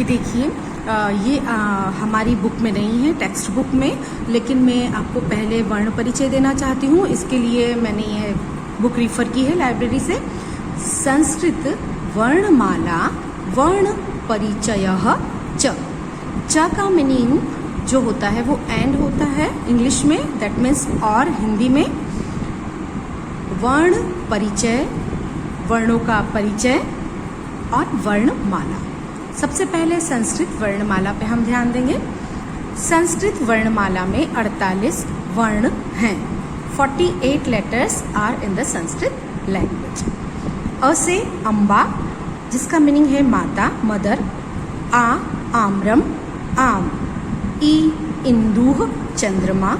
ये देखिए ये हमारी बुक में नहीं है, टेक्स्ट बुक में, लेकिन मैं आपको पहले वर्ण परिचय देना चाहती हूँ। इसके लिए मैंने ये बुक रिफ़र की है लाइब्रेरी से। संस्कृत वर्णमाला वर्ण परिचयः च। च का मीनिंग जो होता है वो एंड होता है इंग्लिश में, दैट मीन्स और हिंदी में वर्ण परिचय, वर्णों का परिचय और वर्णमाला। सबसे पहले संस्कृत वर्णमाला पे हम ध्यान देंगे। संस्कृत वर्णमाला में 48 वर्ण हैं। 48 letters are in the Sanskrit language. अ से अम्बा, जिसका मीनिंग है माता, मदर। आ आम्रम, आम। ई इंदुः, चंद्रमा।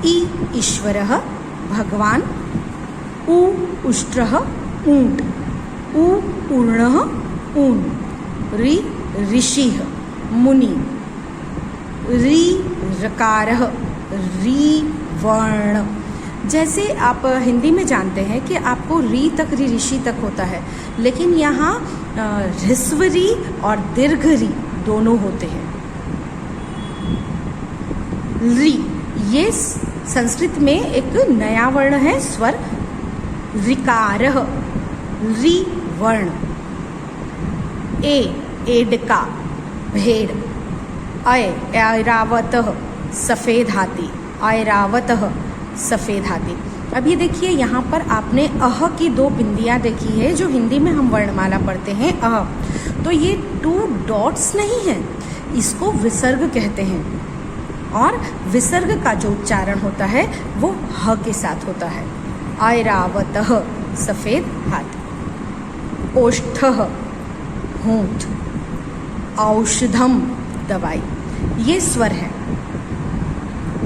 ई ईश्वरः, भगवान। उ उष्ट्रः, ऊंट। उ ऊर्णः, ऊन। रि ऋषिः, मुनि। रि ऋकारः, रि वर्ण। जैसे आप हिंदी में जानते हैं कि आपको री तक, रि ऋषि तक होता है, लेकिन यहाँ ह्रस्व री और दीर्घ री दोनों होते हैं। रि, ये संस्कृत में एक नया वर्ण है, स्वर। ऋकारः, रि वर्ण। एडका, भेड़। ऐरावतः, सफ़ेद हाथी। ऐरावतः, सफ़ेद हाथी। अब ये देखिए यहाँ पर आपने अह की 2 बिंदियाँ देखी है, जो हिंदी में हम वर्णमाला पढ़ते हैं अह। तो ये 2 डॉट्स नहीं हैं, इसको विसर्ग कहते हैं। और विसर्ग का जो उच्चारण होता है वो ह के साथ होता है। ऐरावतः, सफ़ेद हाथी। ओष्ठः, होंठ। औषधम, दवाई। ये स्वर है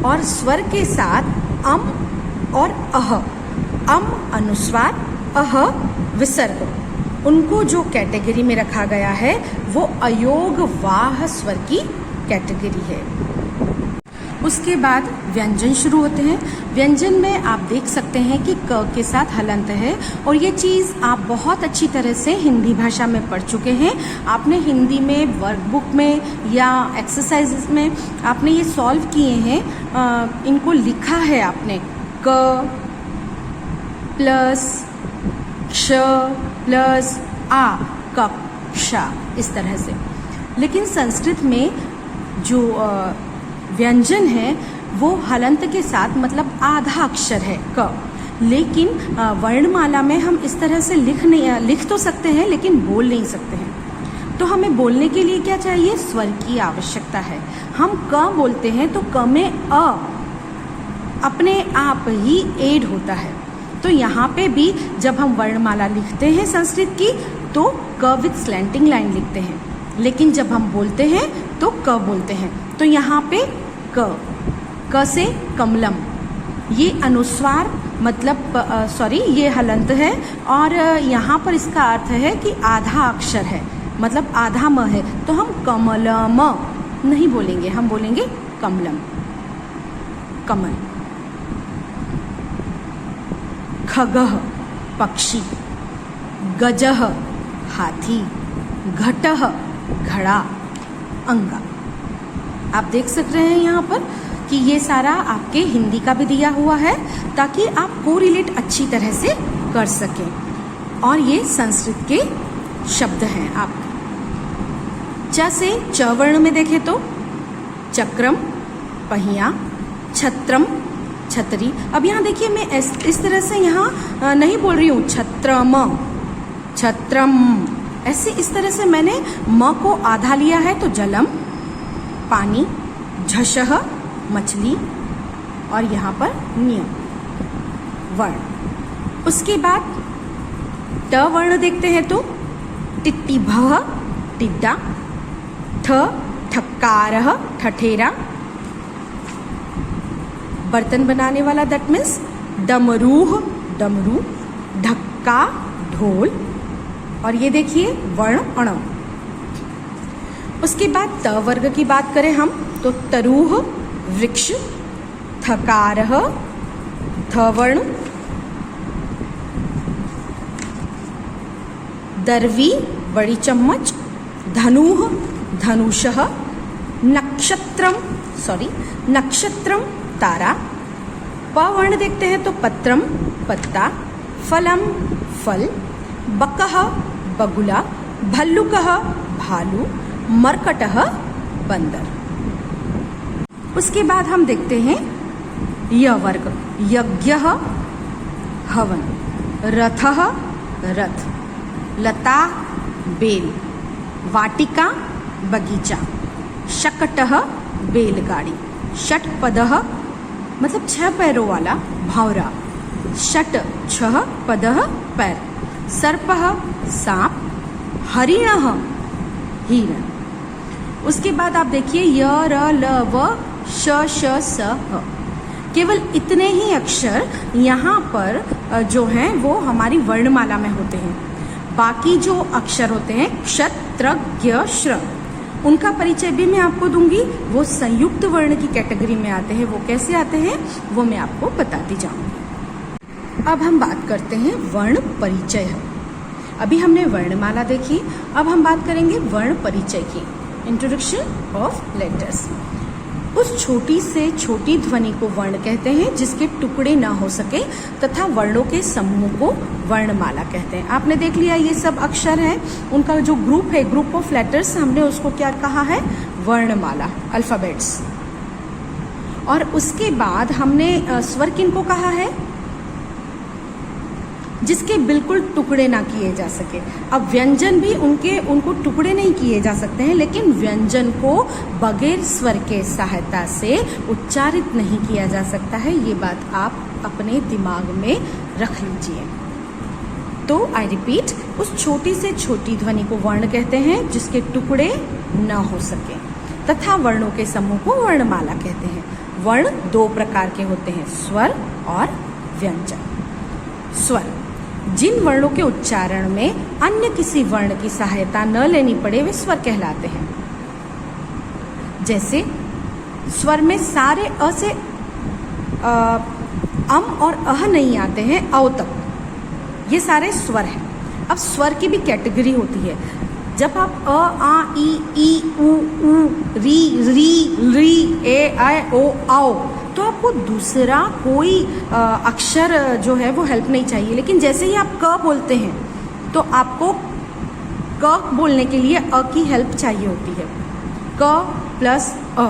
और स्वर के साथ अम और अह। अम अनुस्वार, अह विसर्ग। उनको जो कैटेगरी में रखा गया है वो अयोग वाह स्वर की कैटेगरी है। उसके बाद व्यंजन शुरू होते हैं। व्यंजन में आप देख सकते हैं कि क के साथ हलंत है, और ये चीज़ आप बहुत अच्छी तरह से हिंदी भाषा में पढ़ चुके हैं। आपने हिंदी में वर्कबुक में या एक्सरसाइजेस में आपने ये सॉल्व किए हैं, इनको लिखा है आपने। क प्लस क्ष प्लस आ, कक्षा, इस तरह से। लेकिन संस्कृत में जो व्यंजन है वो हलंत के साथ, मतलब आधा अक्षर है क। लेकिन वर्णमाला में हम इस तरह से लिख तो सकते हैं, लेकिन बोल नहीं सकते हैं। तो हमें बोलने के लिए क्या चाहिए? स्वर की आवश्यकता है। हम क बोलते हैं तो क में अ अपने आप ही एड होता है। तो यहाँ पे भी जब हम वर्णमाला लिखते हैं संस्कृत की तो क विथ स्लैंटिंग लाइन लिखते हैं, लेकिन जब हम बोलते हैं तो क बोलते हैं। तो यहाँ पे क से कमलम, ये अनुस्वार, मतलब ये हलंत है, और यहाँ पर इसका अर्थ है कि आधा अक्षर है, मतलब आधा म है। तो हम कमलम नहीं बोलेंगे, हम बोलेंगे कमलम, कमल। खगः, पक्षी। गजः, हाथी। घटः, घड़ा। अंगा। आप देख सक रहे हैं यहाँ पर कि ये सारा आपके हिंदी का भी दिया हुआ है, ताकि आप कोरिलेट अच्छी तरह से कर सकें। और ये संस्कृत के शब्द हैं आपके। च से च वर्ण में देखें तो चक्रम, पहिया। छत्रम, छतरी। अब यहाँ देखिए मैं इस तरह से यहाँ नहीं बोल रही हूँ छत्रम, छत्रम, ऐसे इस तरह से मैंने म को आधा लिया है। तो जलम, पानी। झषः, मछली। और यहाँ पर नियम, वर्ण। उसके बाद ट वर्ण देखते हैं तो टिट्टिभः, टिड्डा। ठ ठक्कारः, ठठेरा। बर्तन बनाने वाला, दैट मीन्स डमरूह, डमरू। ढक्का, ढोल। और ये देखिए वर्ण अण। उसके बाद त वर्ग की बात करें हम तो तरुह, वृक्ष। थकारः, थ वर्ण। दर्वी, बड़ी चम्मच। धनुः, धनुषः, नक्षत्रम तारा। प वर्ण देखते हैं तो पत्रम पत्ता, फलम फल, बकः बगुला, भल्लुकः भालू, मर्कटः बंदर। उसके बाद हम देखते हैं य वर्ग, यज्ञः हवन, रथः रथ, लता बेल, वाटिका बगीचा, शकटः बैलगाड़ी, षटपदः मतलब 6 पैरों वाला भावरा, षट 6 पदः पैर, सर्पः सांप, हरिणः हिरण। उसके बाद आप देखिए य र ल व श श स ह। केवल इतने ही अक्षर यहाँ पर जो हैं वो हमारी वर्णमाला में होते हैं। बाकी जो अक्षर होते हैं क्षत त्र ज्ञ श्र, उनका परिचय भी मैं आपको दूंगी। वो संयुक्त वर्ण की कैटेगरी में आते हैं। वो कैसे आते हैं वो मैं आपको बताती जाऊंगी। अब हम बात करते हैं वर्ण परिचय। अभी हमने वर्णमाला देखी, अब हम बात करेंगे वर्ण परिचय की, इंट्रोडक्शन ऑफ लेटर्स। उस छोटी से छोटी ध्वनि को वर्ण कहते हैं जिसके टुकड़े ना हो सके तथा वर्णों के समूह को वर्णमाला कहते हैं। आपने देख लिया ये सब अक्षर हैं, उनका जो ग्रुप है, ग्रुप ऑफ लेटर्स, हमने उसको क्या कहा है, वर्णमाला, अल्फाबेट्स। और उसके बाद हमने स्वर किनको कहा है, जिसके बिल्कुल टुकड़े ना किए जा सके। अब व्यंजन भी उनको टुकड़े नहीं किए जा सकते हैं, लेकिन व्यंजन को बगैर स्वर के सहायता से उच्चारित नहीं किया जा सकता है। ये बात आप अपने दिमाग में रख लीजिए। तो आई रिपीट, उस छोटी से छोटी ध्वनि को वर्ण कहते हैं जिसके टुकड़े न हो सके, तथा वर्णों के समूह को वर्णमाला कहते हैं। वर्ण 2 प्रकार के होते हैं, स्वर और व्यंजन। स्वर, जिन वर्णों के उच्चारण में अन्य किसी वर्ण की सहायता न लेनी पड़े वे स्वर कहलाते हैं। जैसे स्वर में सारे अ से अम और अह नहीं आते हैं, औ तक, ये सारे स्वर हैं। अब स्वर की भी कैटेगरी होती है। जब आप अ आ ई उ री री री ए आई ओ आओ, तो आपको दूसरा कोई अक्षर जो है वो हेल्प नहीं चाहिए। लेकिन जैसे ही आप क बोलते हैं तो आपको क बोलने के लिए अ की हेल्प चाहिए होती है। क प्लस अ,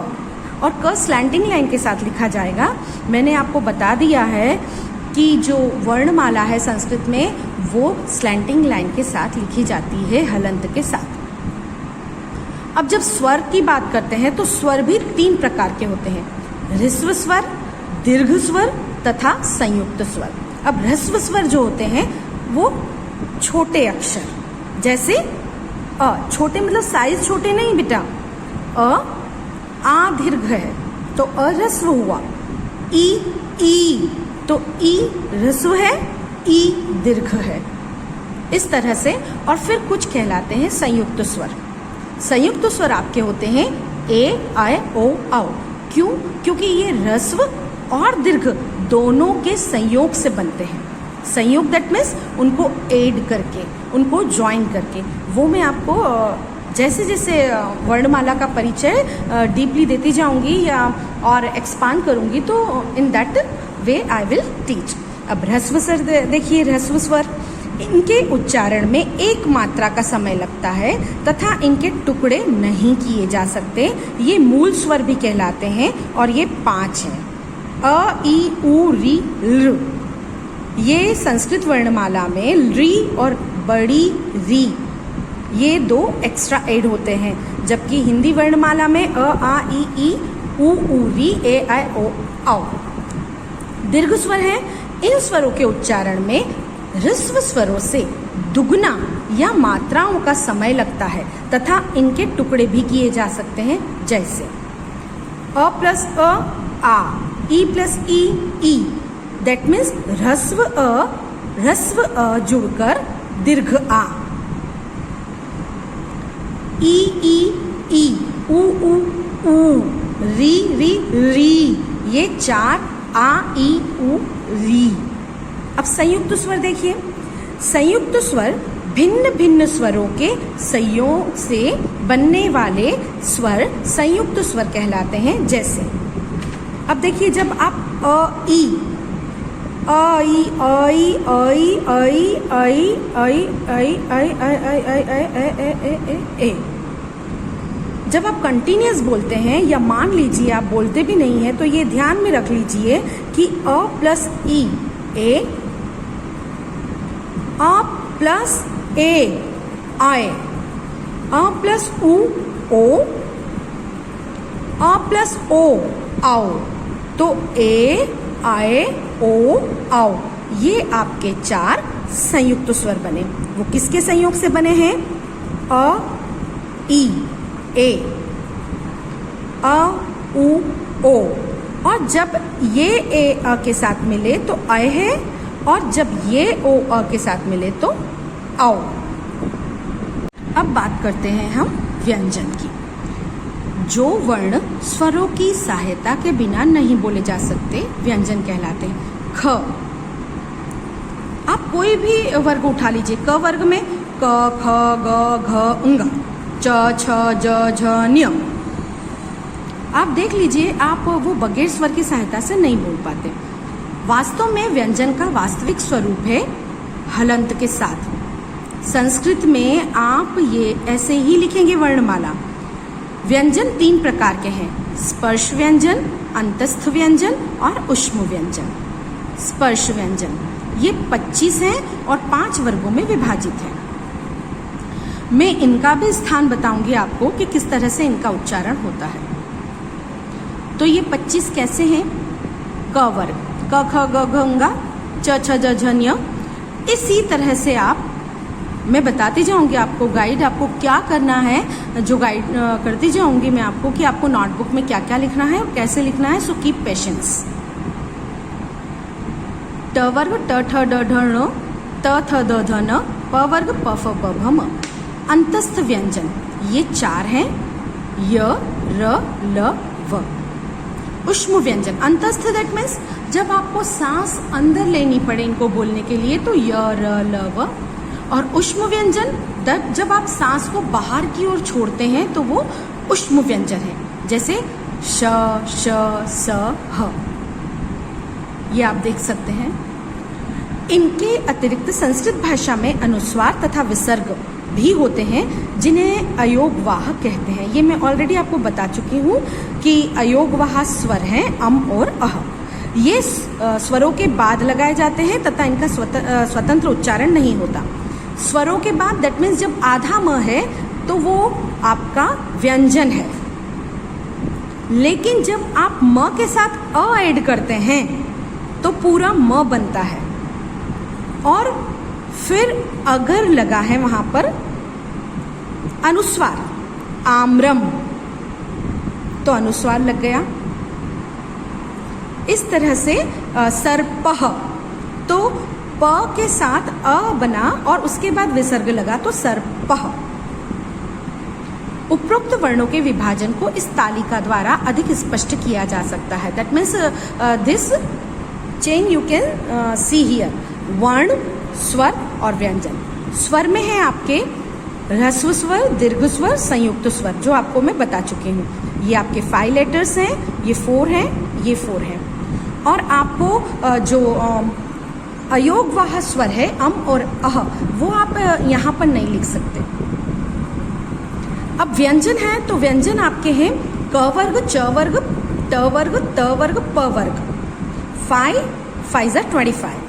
और क स्लैंटिंग लाइन के साथ लिखा जाएगा। मैंने आपको बता दिया है कि जो वर्णमाला है संस्कृत में वो स्लैंटिंग लाइन के साथ लिखी जाती है, हलंत के साथ। अब जब स्वर की बात करते हैं तो स्वर भी 3 प्रकार के होते हैं, ह्रस्व स्वर, दीर्घ स्वर तथा संयुक्त स्वर। अब ह्रस्व स्वर जो होते हैं वो छोटे अक्षर, जैसे अ, छोटे मतलब साइज छोटे नहीं बेटा, आ दीर्घ है तो अ ह्रस्व हुआ, ई तो ई ह्रस्व है, ई दीर्घ है, इस तरह से। और फिर कुछ कहलाते हैं संयुक्त स्वर। संयुक्त स्वर आपके होते हैं ए आई ओ औ। क्यों? क्योंकि ये ह्रस्व और दीर्घ दोनों के संयोग से बनते हैं। संयोग दैट मीन्स उनको ऐड करके, उनको ज्वाइन करके। वो मैं आपको जैसे जैसे वर्णमाला का परिचय डीपली देती जाऊंगी या और एक्सपांड करूंगी, तो in that way I will teach. अब ह्रस्व स्वर देखिए, ह्रस्व स्वर, इनके उच्चारण में 1 मात्रा का समय लगता है तथा इनके टुकड़े नहीं किए जा सकते। ये मूल स्वर भी कहलाते हैं और ये 5 हैं, अ ई उ री ऋ। ये संस्कृत वर्णमाला में री और बड़ी री, ये 2 एक्स्ट्रा ऐड होते हैं, जबकि हिंदी वर्णमाला में अ आ ई उ री ए आई ओ औ। दीर्घ स्वर हैं। इन स्वरों के उच्चारण में ह्रस्व स्वरों से दुगना या मात्राओं का समय लगता है तथा इनके टुकड़े भी किए जा सकते हैं, जैसे अ प्लस अ आ, ई प्लस ई, दैट मीन्स ह्रस्व अ जुड़कर दीर्घ आ। ई उ री, ये 4 आ ई उ री। अब संयुक्त स्वर देखिए, संयुक्त स्वर भिन्न भिन्न स्वरों के संयोग से बनने वाले स्वर संयुक्त स्वर कहलाते हैं। जैसे अब देखिए, जब आप अ ई आई आई आई आई आई आई आई आई आई आई आई ए, जब आप कंटिन्यूस बोलते हैं या मान लीजिए आप बोलते भी नहीं हैं, तो ये ध्यान में रख लीजिए कि अ प्लस ई ए, अ प्लस ए आए, अ प्लस उ ओ, अ प्लस ओ आओ। तो ए आए ओ आओ, ये आपके 4 संयुक्त स्वर बने। वो किसके संयोग से बने हैं? अ ई ए, अ उ ओ, और जब ये ए अ के साथ मिले तो अय है, और जब ये ओ अ के साथ मिले तो आओ। अब बात करते हैं हम व्यंजन की। जो वर्ण स्वरों की सहायता के बिना नहीं बोले जा सकते व्यंजन कहलाते हैं। ख, आप कोई भी वर्ग उठा लीजिए। क वर्ग में क ख ग घ ङ, च छ ज झ ञ। आप देख लीजिए, आप वो बगैर स्वर की सहायता से नहीं बोल पाते। वास्तव में व्यंजन का वास्तविक स्वरूप है हलंत के साथ। संस्कृत में आप ये ऐसे ही लिखेंगे वर्णमाला। व्यंजन 3 प्रकार के हैं: स्पर्श व्यंजन, अंतस्थ व्यंजन और ऊष्म व्यंजन। स्पर्श व्यंजन ये 25 हैं और 5 वर्गों में विभाजित हैं। मैं इनका भी स्थान बताऊंगी आपको कि किस तरह से इनका उच्चारण होता है। तो ये 25 कैसे हैं? क वर्ग क ख ग घ ङ, च छ ज झ ञ। इसी तरह से आप, मैं बताती जाऊंगी आपको गाइड, आपको क्या करना है, जो गाइड करती जाऊंगी मैं आपको कि आपको नोटबुक में क्या क्या लिखना है और कैसे लिखना है। So keep patience. ट वर्ग ट ठ ड ढ ण, त थ द ध न, प वर्ग प फ ब भ म। अंतस्थ व्यंजन ये 4 हैं: य र ल व। ऊष्म व्यंजन अंतस्थ, दैट मीन्स जब आपको सांस अंदर लेनी पड़े इनको बोलने के लिए, तो य र ल व। और ऊष्म व्यंजन जब आप सांस को बाहर की ओर छोड़ते हैं तो वो ऊष्म व्यंजन है। जैसे श श स ह, ये आप देख सकते हैं। इनके अतिरिक्त संस्कृत भाषा में अनुस्वार तथा विसर्ग भी होते हैं, जिन्हें अयोगवाह कहते हैं। ये मैं ऑलरेडी आपको बता चुकी हूँ कि अयोगवाह स्वर हैं अम और अह। ये स्वरों के बाद लगाए जाते हैं तथा इनका स्वतंत्र उच्चारण नहीं होता। स्वरों के बाद, दैट मीन्स जब आधा म है तो वो आपका व्यंजन है। लेकिन जब आप म के साथ अ ऐड करते हैं तो पूरा म बनता है। और फिर अगर लगा है वहां पर अनुस्वार, आम्रम, तो अनुस्वार लग गया। इस तरह से सर्पह, तो प के साथ अ बना और उसके बाद विसर्ग लगा तो सर्पह। उपरोक्त वर्णों के विभाजन को इस तालिका द्वारा अधिक स्पष्ट किया जा सकता है। That means this chain you can see here. वर्ण, स्वर और व्यंजन। स्वर में है आपके ह्रस्व स्वर, दीर्घ स्वर, संयुक्त स्वर, जो आपको मैं बता चुकी हूँ। ये आपके 5 लेटर्स हैं, ये 4 हैं, ये 4 हैं। और आपको जो अयोगवाह स्वर है अम और अह, वो आप यहाँ पर नहीं लिख सकते। अब व्यंजन है तो व्यंजन आपके हैं क वर्ग, च वर्ग, ट वर्ग, त वर्ग, प वर्ग। 5 5 25।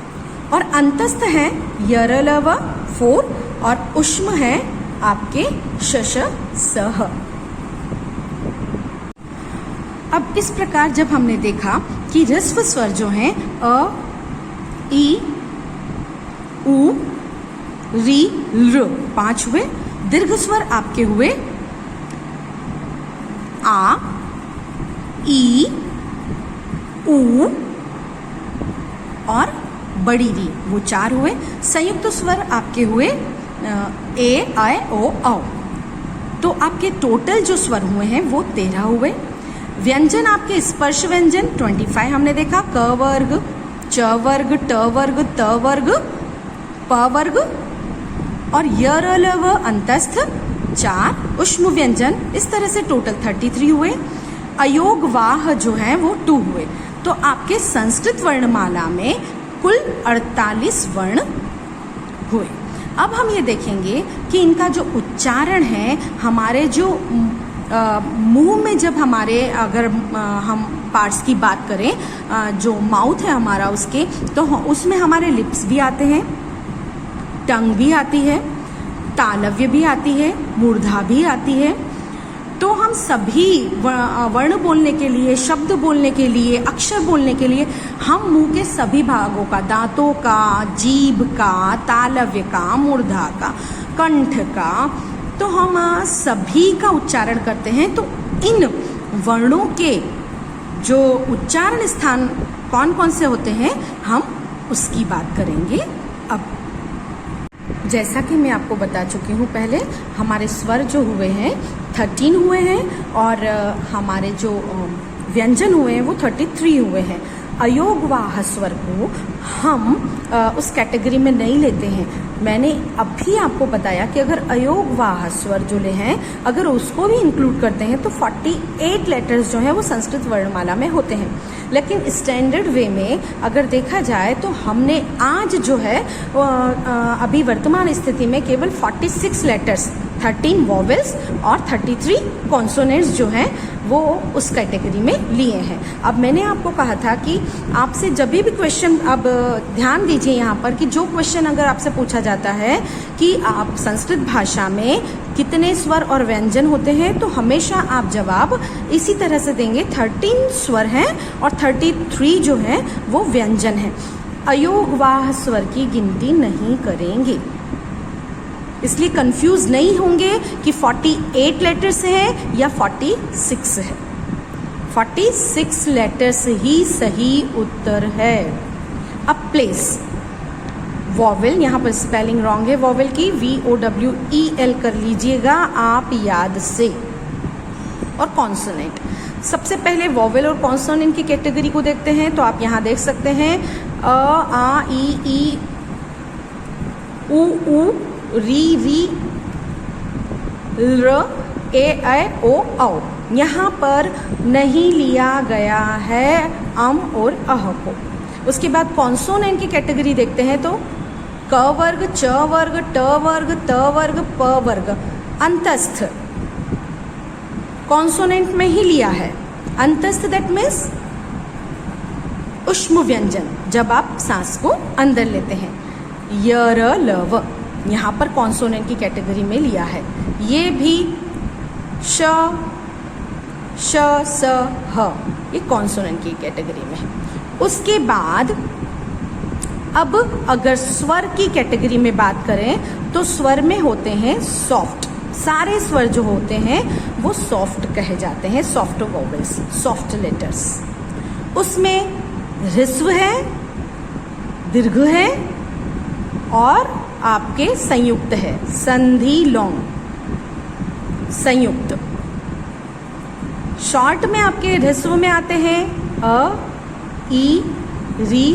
और अंतस्थ है य र ल व 4, और ऊष्म है आपके श श स ह। अब इस प्रकार जब हमने देखा कि ह्रस्व स्वर जो हैं अ, ई, उ, री, र 5 हुए। दीर्घ स्वर आपके हुए आ, ई, उ और बड़ी री, वो 4 हुए। संयुक्त स्वर आपके हुए ए, आय, ओ, औ। तो आपके टोटल जो स्वर हुए हैं वो 13 हुए। व्यंजन आपके स्पर्श व्यंजन 25 हमने देखा। क वर्ग, च वर्ग, ट वर्ग, त वर्ग, प वर्ग, और य र ल व अंतस्थ 4 ऊष्म व्यंजन, इस तरह से टोटल 33 हुए। अयोग वाह जो है वो 2 हुए। तो आपके संस्कृत वर्णमाला में कुल 48 वर्ण हुए। अब हम ये देखेंगे कि इनका जो उच्चारण है, हमारे जो मुंह में जब हमारे अगर हम पार्ट्स की बात करें, जो माउथ है हमारा उसके, तो उसमें हमारे लिप्स भी आते हैं, टंग भी आती है, तालव्य भी आती है, मूर्धा भी आती है। तो हम सभी वर्ण बोलने के लिए, शब्द बोलने के लिए, अक्षर बोलने के लिए हम मुंह के सभी भागों का, दांतों का, जीभ का, तालव्य का, मूर्धा का, कंठ का, तो हम सभी का उच्चारण करते हैं। तो इन वर्णों के जो उच्चारण स्थान कौन कौन से होते हैं, हम उसकी बात करेंगे। अब जैसा कि मैं आपको बता चुकी हूँ पहले, हमारे स्वर जो हुए हैं 13 हुए हैं और हमारे जो व्यंजन हुए हैं वो 33 हुए हैं। अयोगवाह स्वर को हम उस कैटेगरी में नहीं लेते हैं। मैंने अभी आपको बताया कि अगर अयोगवाह स्वर जो ले हैं, अगर उसको भी इंक्लूड करते हैं तो 48 लेटर्स जो हैं वो संस्कृत वर्णमाला में होते हैं। लेकिन स्टैंडर्ड वे में अगर देखा जाए तो हमने आज जो है अभी वर्तमान स्थिति में केवल 46 लेटर्स, 13 वॉवेल्स और 33 कॉन्सोनेंट्स जो हैं वो उस कैटेगरी में लिए हैं। अब मैंने आपको कहा था कि आपसे जब भी क्वेश्चन, अब ध्यान दीजिए यहाँ पर कि जो क्वेश्चन अगर आपसे पूछा जाता है कि आप संस्कृत भाषा में कितने स्वर और व्यंजन होते हैं, तो हमेशा आप जवाब इसी तरह से देंगे, 13 स्वर हैं और 33 जो हैं वो व्यंजन हैं। अयोगवाह स्वर की गिनती नहीं करेंगे, इसलिए कंफ्यूज नहीं होंगे कि 48 लेटर्स हैं या 46 है। 46 लेटर्स ही सही उत्तर है। अब प्लेस, वॉवेल, यहाँ पर स्पेलिंग रॉन्ग है वॉवेल की, VOWEL कर लीजिएगा आप याद से। और कॉन्सोनेंट, सबसे पहले वॉवेल और कॉन्सोनेंट की कैटेगरी को देखते हैं। तो आप यहाँ देख सकते हैं अ, आ, ई, उ, री, र, ए, ओ, औ। यहाँ पर नहीं लिया गया है अम और अह को। उसके बाद कॉन्सोनेंट की कैटेगरी देखते हैं तो क वर्ग, च वर्ग, ट वर्ग, त वर्ग, प वर्ग, अंतस्थ कॉन्सोनेंट में ही लिया है। अंतस्थ दैट मीन्स ऊष्म व्यंजन, जब आप सांस को अंदर लेते हैं। य, र, ल, व यहाँ पर कॉन्सोनेंट की कैटेगरी में लिया है। ये भी श, स, ह, ये कॉन्सोनेंट की कैटेगरी में है। उसके बाद अब अगर स्वर की कैटेगरी में बात करें तो स्वर में होते हैं सॉफ्ट, सारे स्वर जो होते हैं वो सॉफ्ट कहे जाते हैं, सॉफ्ट वोवेल्स, सॉफ्ट लेटर्स। उसमें ह्रस्व है, दीर्घ है और आपके संयुक्त है, संधि लॉन्ग संयुक्त। शॉर्ट में आपके ह्रस्व में आते हैं अ, ई, री,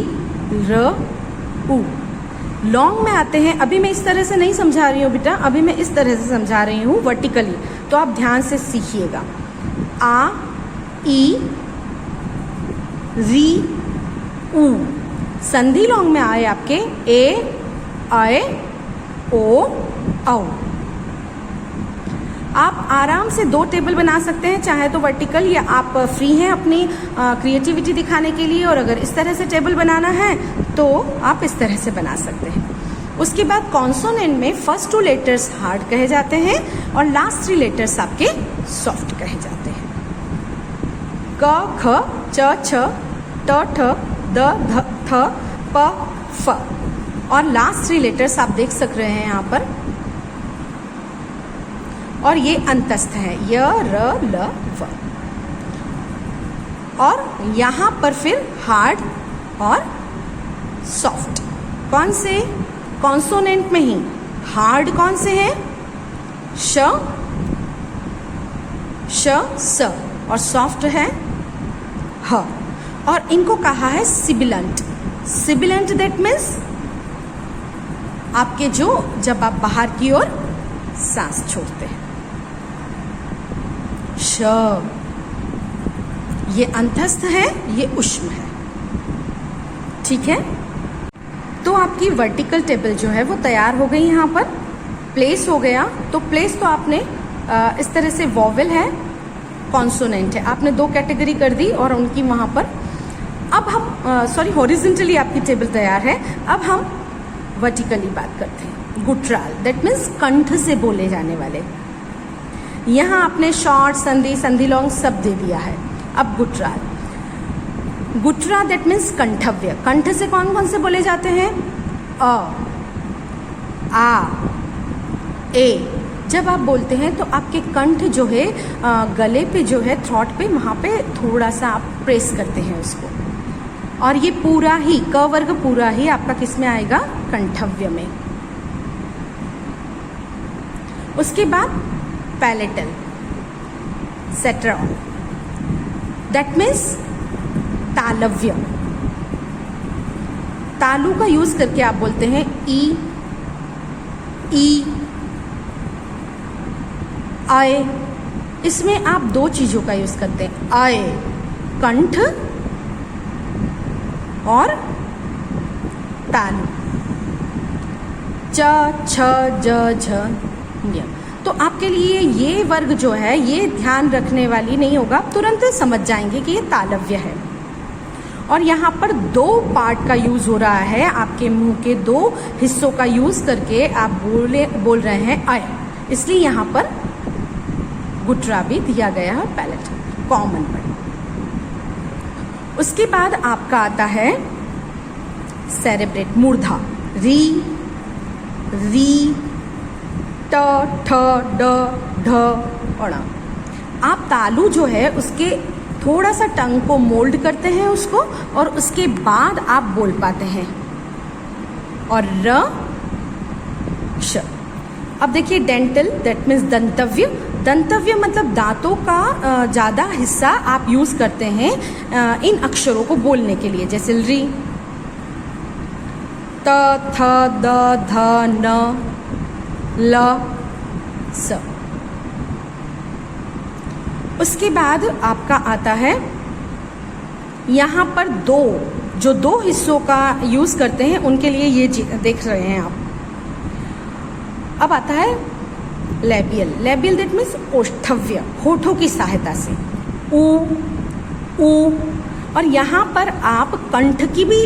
र, उ। लॉन्ग में आते हैं, अभी मैं इस तरह से नहीं समझा रही हूँ बेटा, अभी मैं इस तरह से समझा रही हूँ वर्टिकली, तो आप ध्यान से सीखिएगा। आ, ई, री, उ। संधि लॉन्ग में आए आपके ए, आए, ओ, औ। आप आराम से 2 टेबल बना सकते हैं, चाहे तो वर्टिकल, या आप फ्री हैं अपनी क्रिएटिविटी दिखाने के लिए, और अगर इस तरह से टेबल बनाना है तो आप इस तरह से बना सकते हैं। उसके बाद कॉन्सोनेंट में फर्स्ट 2 लेटर्स हार्ड कहे जाते हैं और लास्ट 3 लेटर्स आपके सॉफ्ट कहे जाते हैं। क, ख, च, छ, ट, ठ, द, ध, थ, प, फ। और लास्ट 3 लेटर्स आप देख सक रहे हैं यहाँ पर, और ये अंतस्थ है, य, र, ल, व। और यहाँ पर फिर हार्ड और सॉफ्ट। कौन से? कॉन्सोनेंट में ही हार्ड कौन से हैं? श, स, और सॉफ्ट है ह। और इनको कहा है सिबिलेंट। सिबिलेंट दैट मीन्स आपके जो जब आप बाहर की ओर सांस छोड़ते हैं। श, ये अंतस्थ है, ये ऊष्म है। ठीक है, तो आपकी वर्टिकल टेबल जो है वो तैयार हो गई। यहाँ पर प्लेस हो गया। तो प्लेस तो आपने इस तरह से वॉवेल है, कॉन्सोनेंट है, आपने दो कैटेगरी कर दी और उनकी वहाँ पर। अब हम हॉरिजेंटली आपकी टेबल तैयार है। अब हम वर्टिकली बात करते हैं। गुटराल, दैट मीन्स कंठ से बोले जाने वाले। यहाँ आपने शॉर्ट, संधि, संधि लॉन्ग सब दे दिया है। अब गुटराल, गुटरा दैट मीन्स कंठव्य। कंठ से कौन कौन से बोले जाते हैं? अ, आ, ए। जब आप बोलते हैं तो आपके कंठ जो है गले पे जो है, थ्रॉट पे, वहाँ पे थोड़ा सा आप प्रेस करते हैं उसको। और ये पूरा ही क वर्ग पूरा ही आपका किस में आएगा? कंठव्य में। उसके बाद पैलेटल, सेट्रॉन, दैट मीन्स तालव्य। तालु का यूज करके आप बोलते हैं ई, ई, आए। इसमें आप दो चीजों का यूज करते हैं, आए कंठ और तालु, च, छ, ज, झ, य। तो आपके लिए ये वर्ग जो है ये ध्यान रखने वाली नहीं होगा, आप तुरंत समझ जाएंगे कि ये तालव्य है। और यहाँ पर दो पार्ट का यूज हो रहा है, आपके मुंह के दो हिस्सों का यूज करके आप बोल रहे हैं आए, इसलिए यहाँ पर गुटरा भी दिया गया है, पैलेट कॉमन वर्ड। उसके बाद आपका आता है सेरेब्रेट, मूर्धा, री, री, ट, ठ, ड, ढ, अण। आप तालु जो है उसके थोड़ा सा टंग को मोल्ड करते हैं उसको, और उसके बाद आप बोल पाते हैं। और र, क्ष। अब देखिए डेंटल, दैट मीन्स दंतव्य। दंतव्य मतलब दांतों का ज़्यादा हिस्सा आप यूज़ करते हैं इन अक्षरों को बोलने के लिए, जैसे री, त, थ, द, ध, न, ल, स। उसके बाद आपका आता है यहाँ पर दो हिस्सों का यूज़ करते हैं, उनके लिए ये देख रहे हैं आप। अब आता है लेबियल, लेबियल दैट मीन्स ओष्ठव्य, होठों की सहायता से, ऊ। और यहाँ पर आप कंठ की भी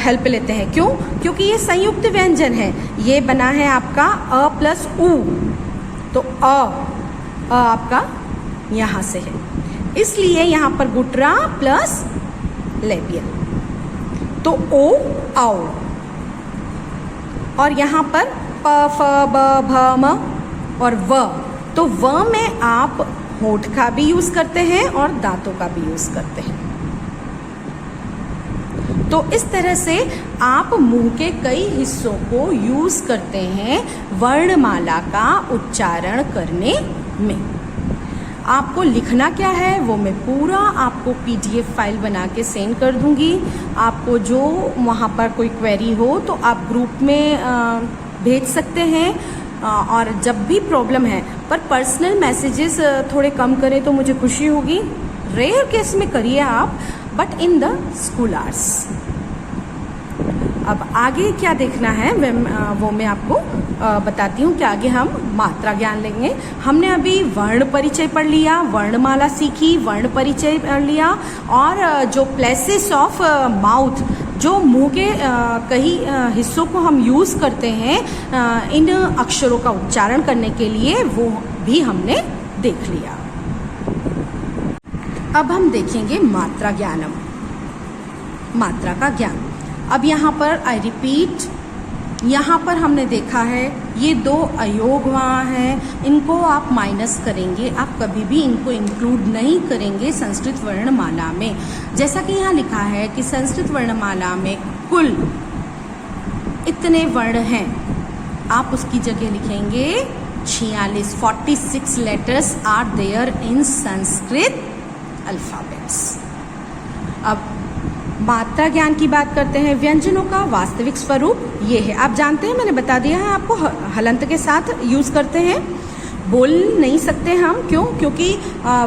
हेल्प लेते हैं। क्यों? क्योंकि ये संयुक्त व्यंजन है, ये बना है आपका अ प्लस ऊ, तो अ आपका यहाँ से है, इसलिए यहाँ पर गुटरा प्लस लेबियल, तो ओ, आओ। और यहाँ पर प, फ, ब, भ, म और व, तो व में आप होठ का भी यूज करते हैं और दांतों का भी यूज करते हैं। तो इस तरह से आप मुंह के कई हिस्सों को यूज करते हैं वर्णमाला का उच्चारण करने में। आपको लिखना क्या है वो मैं पूरा आपको PDF फाइल बना के सेंड कर दूंगी। आपको जो वहाँ पर कोई क्वेरी हो तो आप ग्रुप में भेज सकते हैं, और जब भी प्रॉब्लम है, पर पर्सनल मैसेजेस थोड़े कम करें तो मुझे खुशी होगी। रेयर केस में करिए आप, but in the school hours. अब आगे क्या देखना है वो मैं आपको बताती हूँ कि आगे हम मात्रा ज्ञान लेंगे। हमने अभी वर्ण परिचय पढ़ लिया, वर्णमाला सीखी, वर्ण परिचय पढ़ लिया, और जो प्लेसेस ऑफ माउथ, जो मुंह के कई हिस्सों को हम यूज़ करते हैं इन अक्षरों का उच्चारण करने के लिए, वो भी हमने देख लिया। अब हम देखेंगे मात्रा ज्ञानम, मात्रा का ज्ञान। अब यहाँ पर आई रिपीट, यहाँ पर हमने देखा है ये दो अयोग वहाँ हैं, इनको आप माइनस करेंगे, आप कभी भी इनको इंक्लूड नहीं करेंगे संस्कृत वर्णमाला में। जैसा कि यहाँ लिखा है कि संस्कृत वर्णमाला में कुल इतने वर्ण हैं, आप उसकी जगह लिखेंगे 46 letters are there in Sanskrit alphabets. अब मात्रा ज्ञान की बात करते हैं। व्यंजनों का वास्तविक स्वरूप ये है, आप जानते हैं, मैंने बता दिया है आपको, हलंत के साथ यूज़ करते हैं। बोल नहीं सकते हम, क्यों? क्योंकि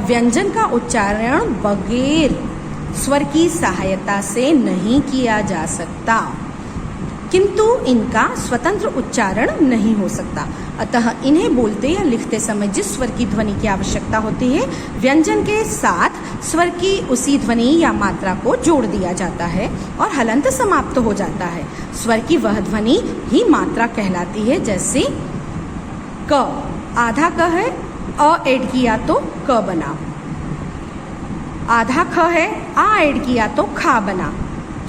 व्यंजन का उच्चारण बगैर स्वर की सहायता से नहीं किया जा सकता, किंतु इनका स्वतंत्र उच्चारण नहीं हो सकता। अतः इन्हें बोलते या लिखते समय जिस स्वर की ध्वनि की आवश्यकता होती है, व्यंजन के साथ स्वर की उसी ध्वनि या मात्रा को जोड़ दिया जाता है और हलंत समाप्त हो जाता है। स्वर की वह ध्वनि ही मात्रा कहलाती है। जैसे क, आधा क है, अ ऐड किया तो क बना। आधा ख है, आ ऐड किया तो खा बना।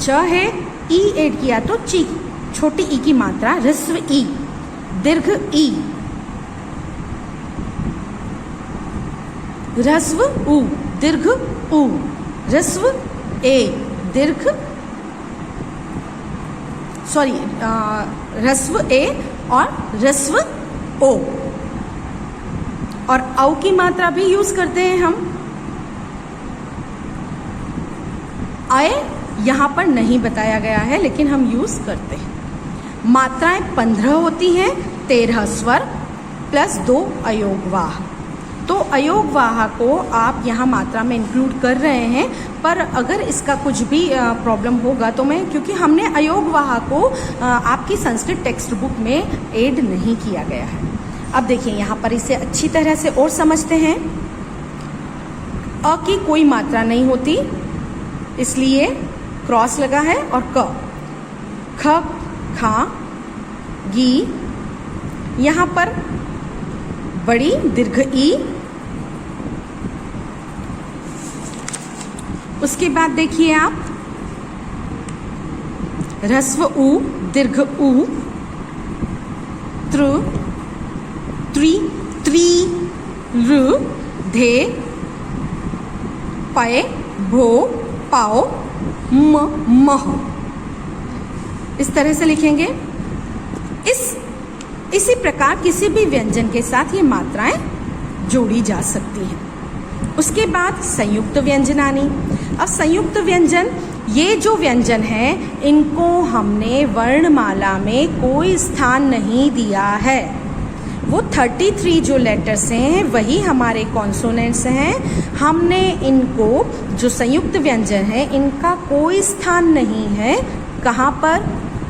च है, ई ऐड किया तो ची, छोटी ई की मात्रा ह्रस्व ई, दीर्घ ई, ह्रस्व उ, दीर्घ उ, ह्रस्व ए, दीर्घ ह्रस्व ए और ह्रस्व ओ। और औ की मात्रा भी यूज करते हैं हम। अय यहाँ पर नहीं बताया गया है, लेकिन हम यूज करते हैं। मात्राएं 15 होती हैं, 13 स्वर प्लस 2 अयोगवाह। तो अयोगवाह को आप यहाँ मात्रा में इंक्लूड कर रहे हैं, पर अगर इसका कुछ भी प्रॉब्लम होगा तो मैं, क्योंकि हमने अयोगवाह को आपकी संस्कृत टेक्स्ट बुक में ऐड नहीं किया गया है। अब देखिए यहाँ पर इसे अच्छी तरह से और समझते हैं। अ की कोई मात्रा नहीं होती, इसलिए क्रॉस लगा है, और क, ख, खा, गी, यहाँ पर बड़ी दीर्घ ई। उसके बाद देखिए आप, ह्रस्व उ, दीर्घ उ, त्र, त्रि, त्री, ऋ, धे, पय, भो, पाओ, म, मह। इस तरह से लिखेंगे। इसी प्रकार किसी भी व्यंजन के साथ ये मात्राएं जोड़ी जा सकती हैं। उसके बाद संयुक्त व्यंजनानी। अब संयुक्त व्यंजन, ये जो व्यंजन है, इनको हमने वर्णमाला में कोई स्थान नहीं दिया है। वो 33 जो लेटर्स हैं वही हमारे कॉन्सोनेंट्स हैं। हमने इनको, जो संयुक्त व्यंजन है, इनका कोई स्थान नहीं है। कहाँ पर?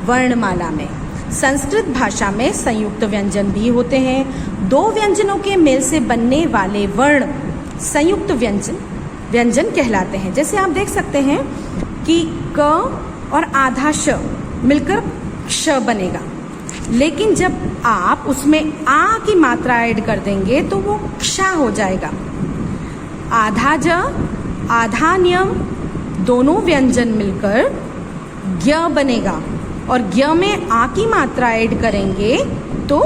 वर्णमाला में। संस्कृत भाषा में संयुक्त व्यंजन भी होते हैं। दो व्यंजनों के मेल से बनने वाले वर्ण संयुक्त व्यंजन कहलाते हैं। जैसे आप देख सकते हैं कि क और आधा श मिलकर क्ष बनेगा, लेकिन जब आप उसमें आ की मात्रा ऐड कर देंगे तो वो क्ष हो जाएगा। आधा ज, आधा न्यम, दोनों व्यंजन मिलकर ज्ञ बनेगा, और ज्ञ में आ की मात्रा ऐड करेंगे तो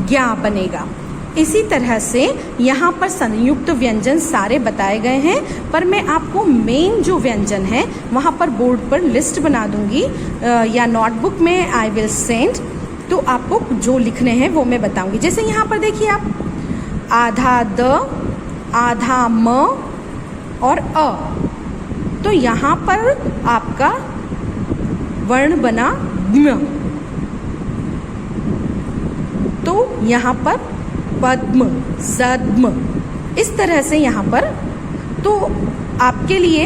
ज्ञा बनेगा। इसी तरह से यहाँ पर संयुक्त व्यंजन सारे बताए गए हैं, पर मैं आपको मेन जो व्यंजन है वहाँ पर बोर्ड पर लिस्ट बना दूंगी या नोटबुक में आई विल सेंड, तो आपको जो लिखने हैं वो मैं बताऊंगी। जैसे यहाँ पर देखिए आप, आधा द, आधा म और अ, तो यहाँ पर आपका वर्ण बना ज्ञ। तो यहाँ पर पद्म, सद्म, इस तरह से यहाँ पर। तो आपके लिए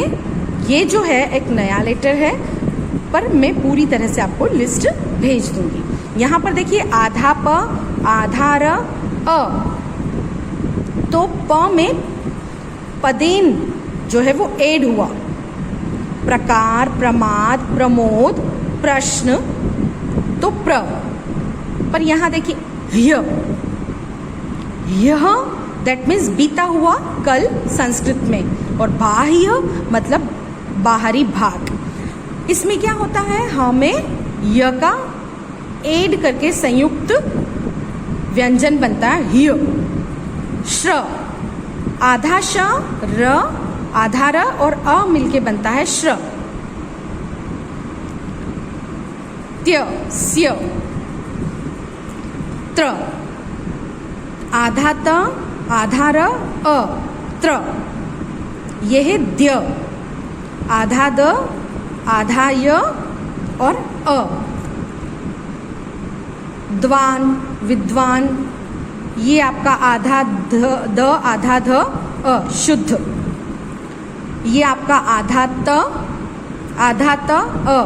ये जो है एक नया लेटर है, पर मैं पूरी तरह से आपको लिस्ट भेज दूंगी। यहाँ पर देखिए आधा प, आधा र, अ, तो प में पदेन जो है वो ऐड हुआ। प्रकार, प्रमाद, प्रमोद, प्रश्न, तो प्र। पर यहाँ देखिए यह दैट मीन्स बीता हुआ कल संस्कृत में, और बाह्य मतलब बाहरी भाग। इसमें क्या होता है, हमें य का ऐड करके संयुक्त व्यंजन बनता है ह्य। श्र, आधा श, र, आधा र और अ मिलके बनता है श्र। त्य, स्य, त्र, आधा त, आधा र, अ, त्र। यह है द्य, आधा द, आधा य और अ। द्वान, विद्वान, ये आपका आधा द आधा ध अ, शुद्ध। ये आपका आधा त अ।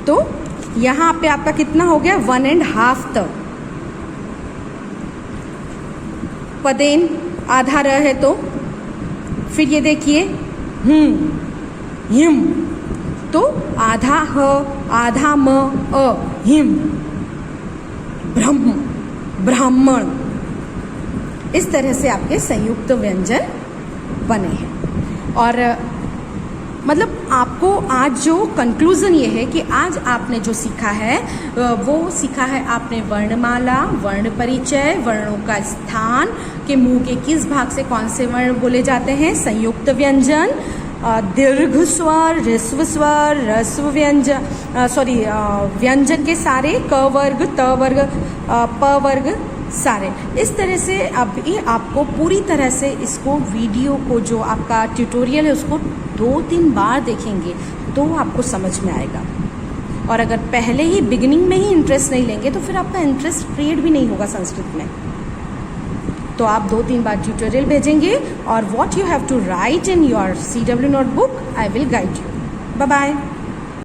तो यहाँ पे आपका कितना हो गया, 1.5 त। पदेन आधा र है तो फिर ये देखिए हिम, तो आधा ह आधा म अ, हिम। ब्रह्म, ब्राह्मण। इस तरह से आपके संयुक्त व्यंजन बने हैं। और मतलब आपको आज जो कंक्लूजन ये है कि आज आपने जो सीखा है वो सीखा है आपने वर्णमाला, वर्ण परिचय, वर्णों का स्थान, कि मुंह के किस भाग से कौन से वर्ण बोले जाते हैं, संयुक्त व्यंजन, दीर्घ स्वर, ह्रस्व स्वर, ह्रस्व व्यंजन, व्यंजन के सारे, क वर्ग, त वर्ग, प वर्ग सारे। इस तरह से अभी आपको पूरी तरह से इसको वीडियो को जो आपका ट्यूटोरियल है उसको 2-3 बार देखेंगे तो आपको समझ में आएगा। और अगर पहले ही बिगिनिंग में ही इंटरेस्ट नहीं लेंगे तो फिर आपका इंटरेस्ट क्रिएट भी नहीं होगा संस्कृत में। तो आप 2-3 बार ट्यूटोरियल भेजेंगे और what you have to write in your CW notebook, I will guide you. Bye bye.